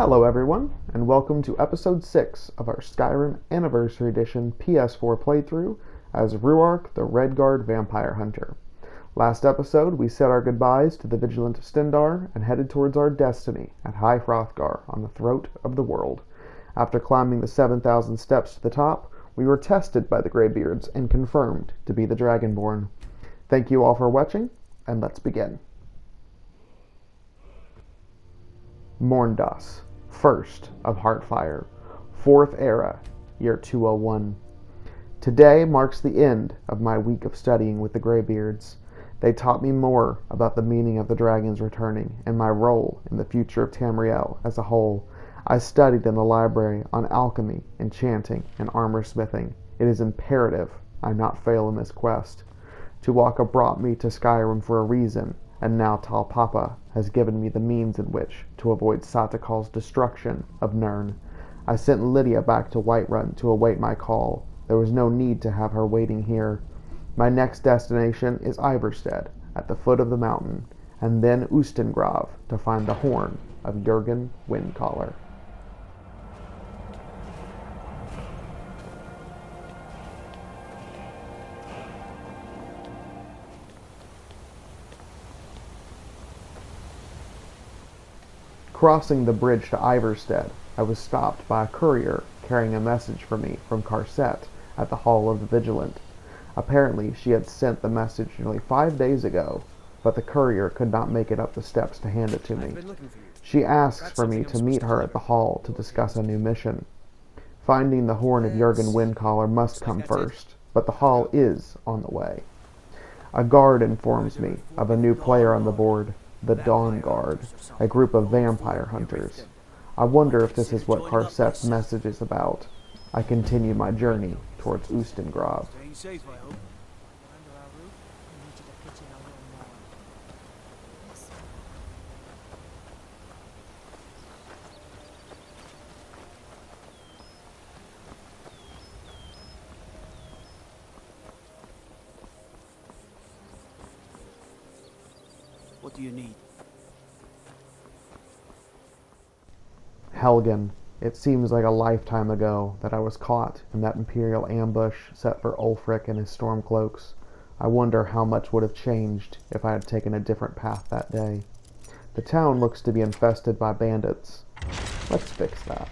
Hello everyone, and welcome to episode 6 of our Skyrim Anniversary Edition PS4 playthrough as Ruark the Redguard Vampire Hunter. Last episode, we said our goodbyes to the Vigilant Stendarr and headed towards our destiny at High Hrothgar on the throat of the world. After climbing the 7,000 steps to the top, we were tested by the greybeards and confirmed to be the Dragonborn. Thank you all for watching, and let's begin. Morndas, first of Heartfire, 4th Era, year 201. Today marks the end of my week of studying with the greybeards. They taught me more about the meaning of the dragons returning and my role in the future of Tamriel as a whole. I studied in the library on alchemy, enchanting, and armor smithing. It is imperative I not fail in this quest. Tuatha brought me to Skyrim for a reason, and now Tal Papa has given me the means in which to avoid Satakal's destruction of Nirn. I sent Lydia back to Whiterun to await my call. There was no need to have her waiting here. My next destination is Ivarstead, at the foot of the mountain, and then Ustengrav to find the horn of Jurgen Windcaller. Crossing the bridge to Ivarstead, I was stopped by a courier carrying a message for me from Karset at the Hall of the Vigilant. Apparently, she had sent the message nearly 5 days ago, but the courier could not make it up the steps to hand it to me. She asks for me to meet her at the hall to discuss a new mission. Finding the horn of Jurgen Windcaller must come first, but the hall is on the way. A guard informs me of a new player on the board, the Dawn Guard, a group of vampire hunters. I wonder if this is what Karset's message is about. I continue my journey towards Ustengrav. What do you need? Helgen. It seems like a lifetime ago that I was caught in that Imperial ambush set for Ulfric and his Stormcloaks. I wonder how much would have changed if I had taken a different path that day. The town looks to be infested by bandits. Let's fix that.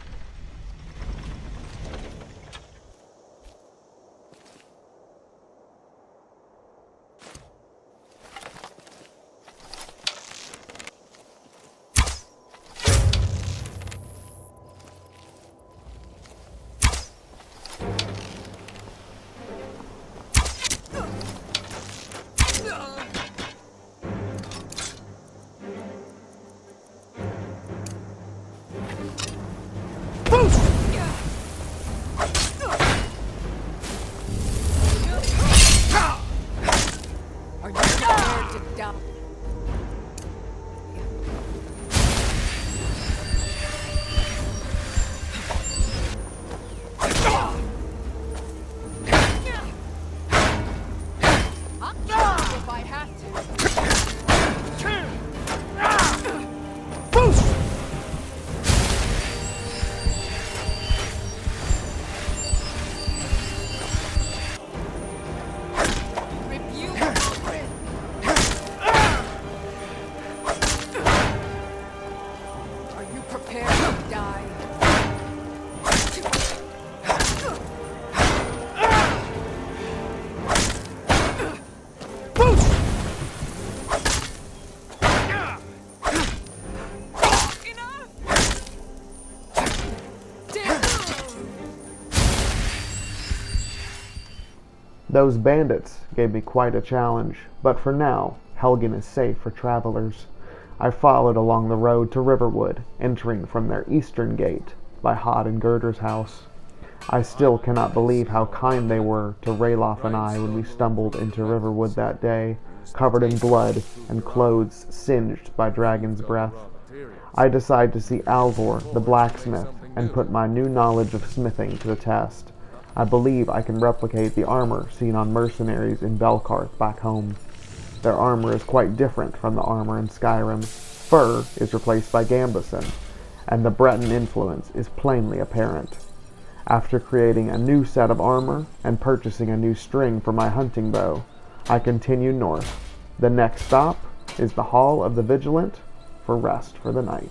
Those bandits gave me quite a challenge, but for now, Helgen is safe for travelers. I followed along the road to Riverwood, entering from their eastern gate by Hod and Gerder's house. I still cannot believe how kind they were to Ralof and I when we stumbled into Riverwood that day, covered in blood and clothes singed by dragon's breath. I decide to see Alvor, the blacksmith, and put my new knowledge of smithing to the test. I believe I can replicate the armor seen on mercenaries in Belkarth back home. Their armor is quite different from the armor in Skyrim. Fur is replaced by gambeson, and the Breton influence is plainly apparent. After creating a new set of armor and purchasing a new string for my hunting bow, I continue north. The next stop is the Hall of the Vigilant for rest for the night.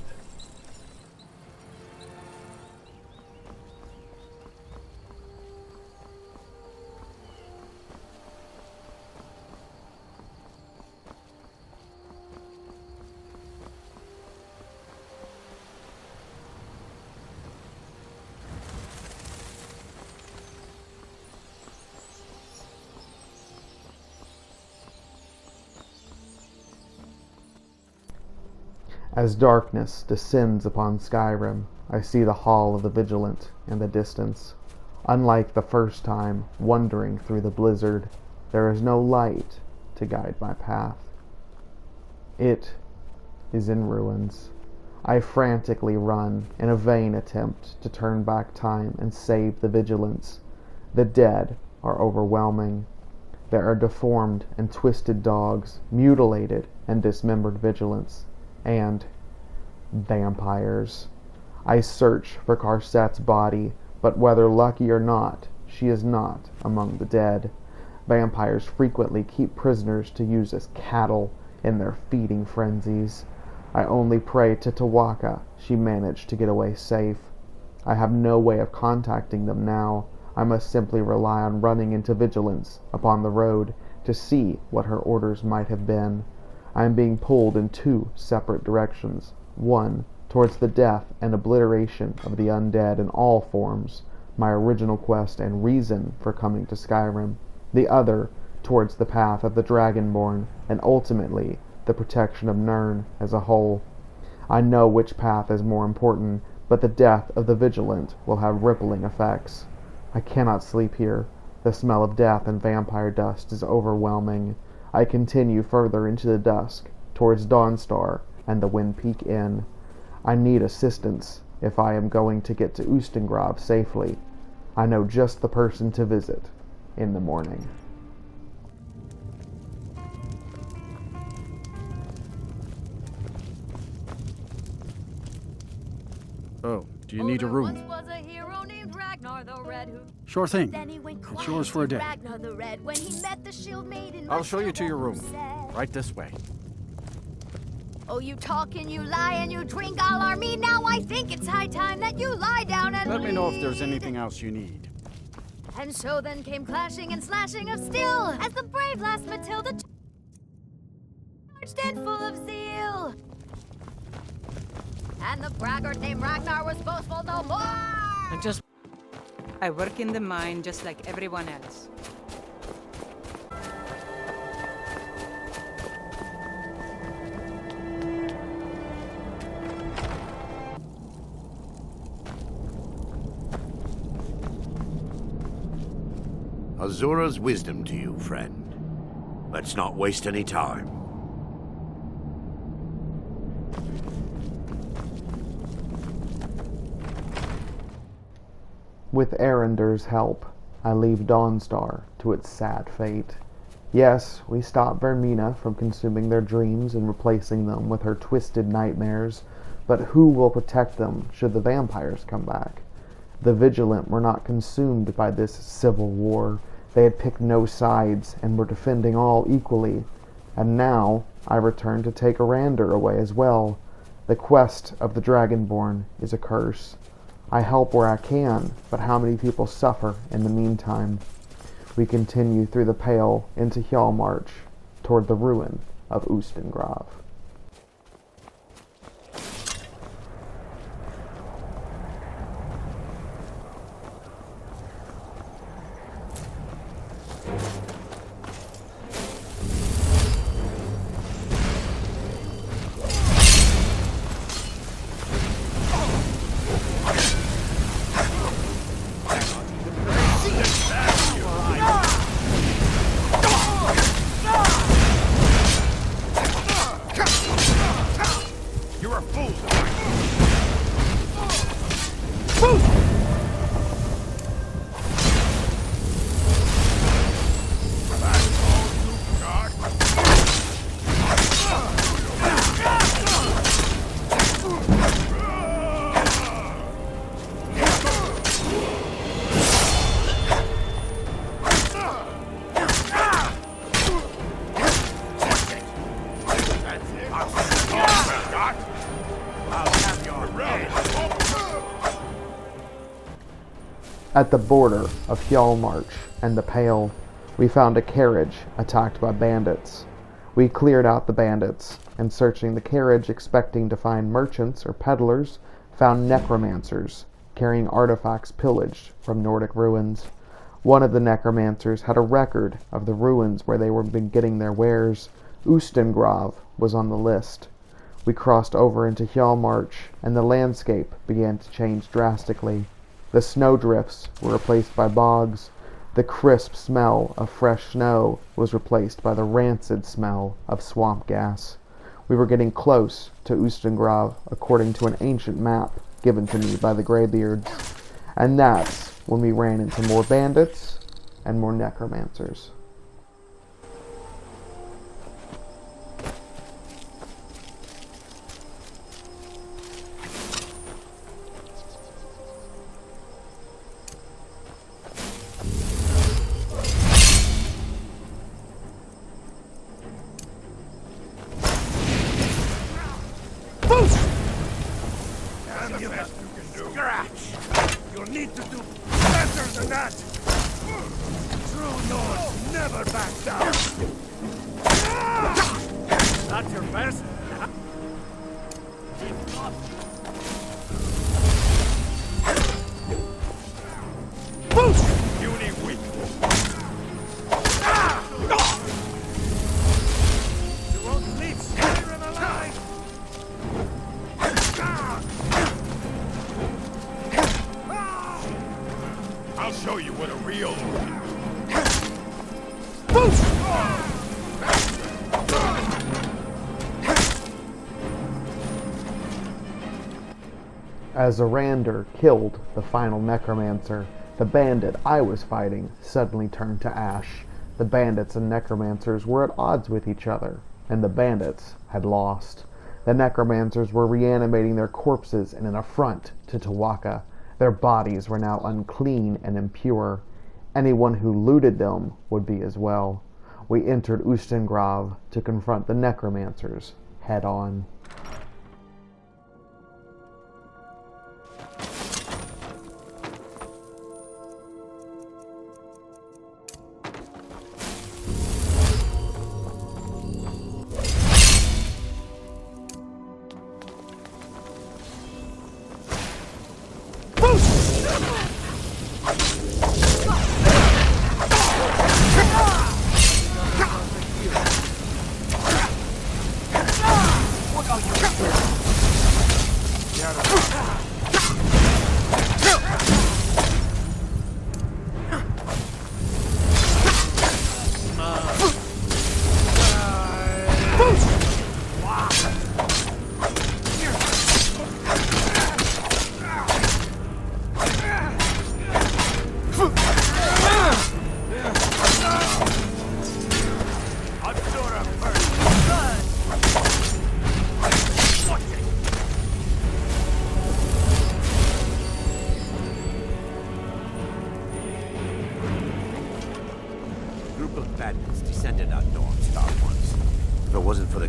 As darkness descends upon Skyrim, I see the Hall of the Vigilant in the distance. Unlike the first time wandering through the blizzard, there is no light to guide my path. It is in ruins. I frantically run in a vain attempt to turn back time and save the Vigilants. The dead are overwhelming. There are deformed and twisted dogs, mutilated and dismembered Vigilants, and vampires. I search for Carsette's body, but whether lucky or not, she is not among the dead. Vampires frequently keep prisoners to use as cattle in their feeding frenzies. I only pray to Tawaka she managed to get away safe. I have no way of contacting them now. I must simply rely on running into Vigilance upon the road to see what her orders might have been. I am being pulled in two separate directions. One, towards the death and obliteration of the undead in all forms, my original quest and reason for coming to Skyrim. The other, towards the path of the Dragonborn, and ultimately, the protection of Nirn as a whole. I know which path is more important, but the death of the Vigilant will have rippling effects. I cannot sleep here. The smell of death and vampire dust is overwhelming. I continue further into the dusk, towards Dawnstar and the Wind Peak Inn. I need assistance if I am going to get to Ustengrav safely. I know just the person to visit in the morning. Oh, do you need a room? Sure thing. It's yours for a day. I'll show you to your room. Right this way. Oh, you talk and you lie and you drink all our mead. Now I think it's high time that you lie down and Let me know if there's anything else you need. And so then came clashing and slashing of steel as the brave last Matilda charged and full of zeal. And the braggart named Ragnar was boastful no more. I work in the mine just like everyone else. Azura's wisdom to you, friend. Let's not waste any time. With Arender's help, I leave Dawnstar to its sad fate. Yes, we stop Vermina from consuming their dreams and replacing them with her twisted nightmares, but who will protect them should the vampires come back? The Vigilant were not consumed by this civil war. They had picked no sides and were defending all equally. And now I return to take Arander away as well. The quest of the Dragonborn is a curse. I help where I can, but how many people suffer in the meantime? We continue through the Pale into Hjalmarch, toward the ruin of Ustengrav. At the border of Hjalmarch and the Pale, we found a carriage attacked by bandits. We cleared out the bandits, and searching the carriage expecting to find merchants or peddlers, found necromancers carrying artifacts pillaged from Nordic ruins. One of the necromancers had a record of the ruins where they were been getting their wares. Ustengrav was on the list. We crossed over into Hjalmarch, and the landscape began to change drastically. The snowdrifts were replaced by bogs. The crisp smell of fresh snow was replaced by the rancid smell of swamp gas. We were getting close to Ustengrav, according to an ancient map given to me by the greybeards. And that's when we ran into more bandits and more necromancers. You'll need to do better than that! True Nords never back down! That's your best? Puny weak! You won't leave Skyrim alive! I'll show you what a real As Arander killed the final necromancer, the bandit I was fighting suddenly turned to ash. The bandits and necromancers were at odds with each other, and the bandits had lost. The necromancers were reanimating their corpses in an affront to Tawaka. Their bodies were now unclean and impure. Anyone who looted them would be as well. We entered Ustengrav to confront the necromancers head on.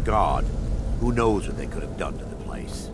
God, who knows what they could have done to the place.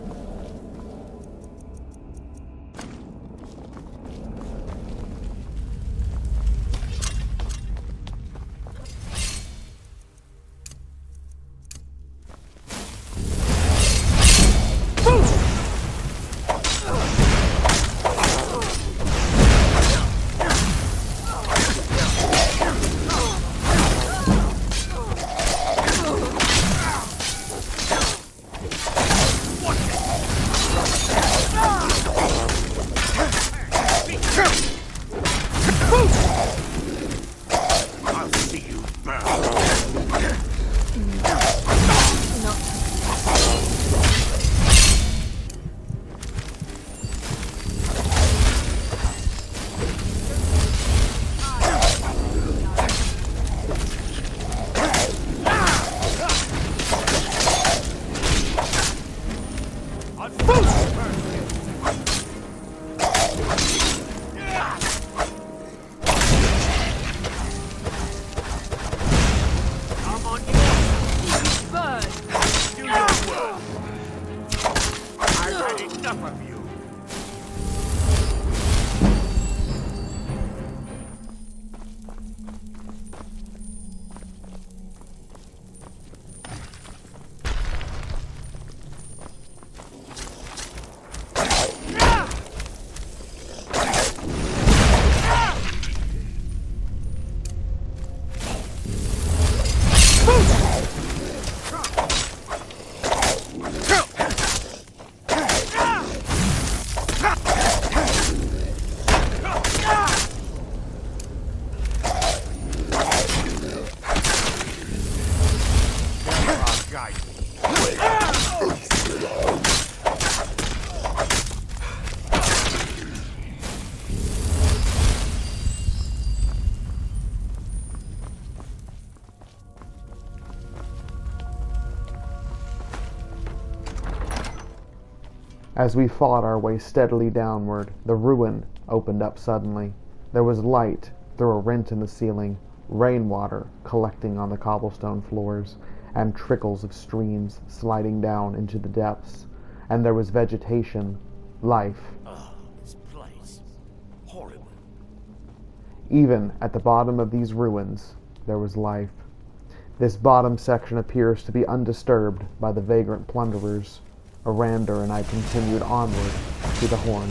enough of you! As we fought our way steadily downward, the ruin opened up suddenly. There was light through a rent in the ceiling, rainwater collecting on the cobblestone floors, and trickles of streams sliding down into the depths. And there was vegetation, life. Oh, this place. Horrible. Even at the bottom of these ruins, there was life. This bottom section appears to be undisturbed by the vagrant plunderers. Arander and I continued onward to the Horn.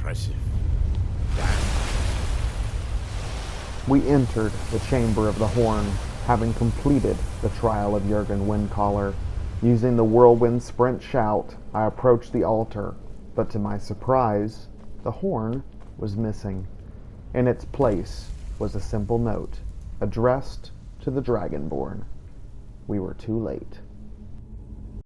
Impressive. We entered the Chamber of the Horn, having completed the trial of Jurgen Windcaller. Using the whirlwind sprint shout, I approached the altar, but to my surprise, the horn was missing. In its place was a simple note, addressed to the Dragonborn. We were too late.